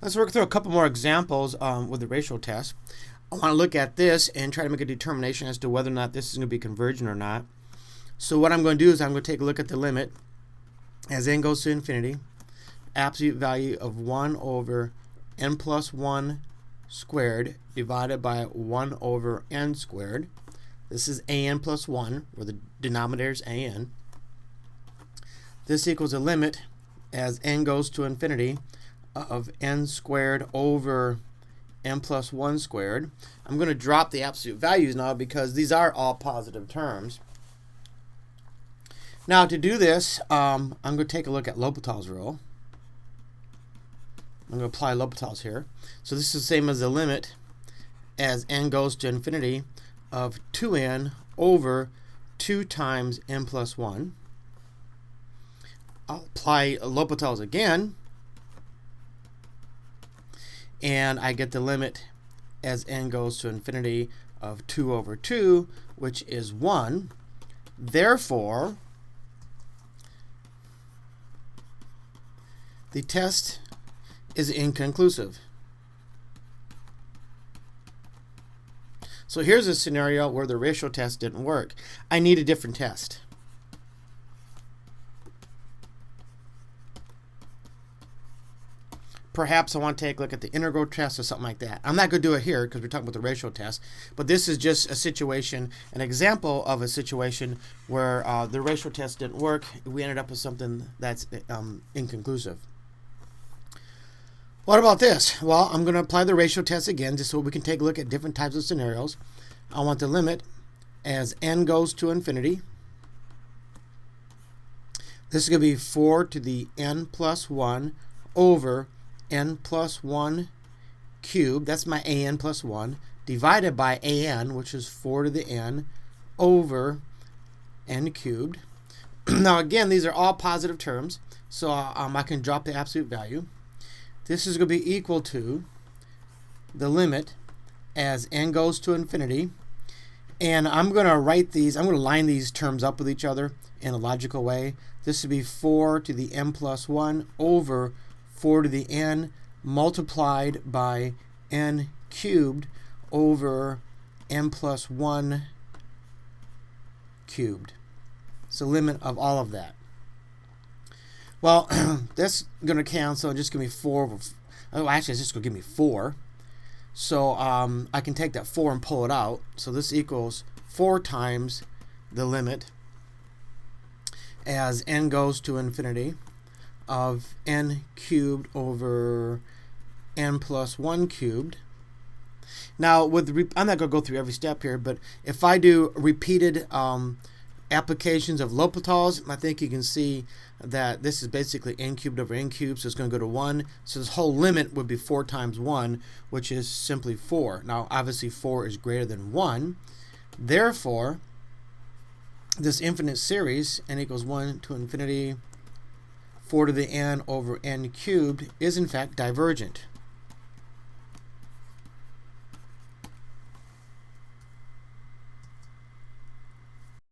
Let's work through a couple more examples with the ratio test. I want to look at this and try to make a determination as to whether or not this is going to be convergent or not. So what I'm going to do is I'm going to take a look at the limit as n goes to infinity, absolute value of 1 over n plus 1 squared divided by 1 over n squared. This is an plus 1, where the denominator is an. This equals a limit as n goes to infinity of n squared over n plus 1 squared. I'm going to drop the absolute values now because these are all positive terms. Now to do this, I'm going to take a look at L'Hopital's rule. I'm going to apply L'Hopital's here. So this is the same as the limit as n goes to infinity of 2n over 2 times n plus 1. I'll apply L'Hopital's again, and I get the limit as n goes to infinity of 2 over 2, which is 1. Therefore, the test is inconclusive. So here's a scenario where the ratio test didn't work. I need a different test. Perhaps I want to take a look at the integral test or something like that. I'm not going to do it here because we're talking about the ratio test, but this is just a situation, an example of a situation where the ratio test didn't work. We ended up with something that's inconclusive. What about this? Well, I'm going to apply the ratio test again just so we can take a look at different types of scenarios. I want the limit as n goes to infinity. This is going to be 4 to the n plus 1 over n plus 1 cubed, that's my an plus 1, divided by an, which is 4 to the n, over n cubed. Now again, these are all positive terms, so I can drop the absolute value. This is going to be equal to the limit as n goes to infinity. And I'm going to write these, I'm going to line these terms up with each other in a logical way. This would be 4 to the n plus 1 over 4 to the n multiplied by n cubed over n plus 1 cubed. It's the limit of all of that. Well, that's going to cancel and just give me 4. Oh, actually, it's just going to give me 4. So I can take that 4 and pull it out. So this equals 4 times the limit as n goes to infinity of n cubed over n plus 1 cubed. Now, I'm not going to go through every step here, but if I do repeated applications of L'Hopital's, I think you can see that this is basically n cubed over n cubed, so it's going to go to 1. So this whole limit would be 4 times 1, which is simply 4. Now, obviously, 4 is greater than 1. Therefore, this infinite series, n equals 1 to infinity, 4 to the n over n cubed, is in fact divergent.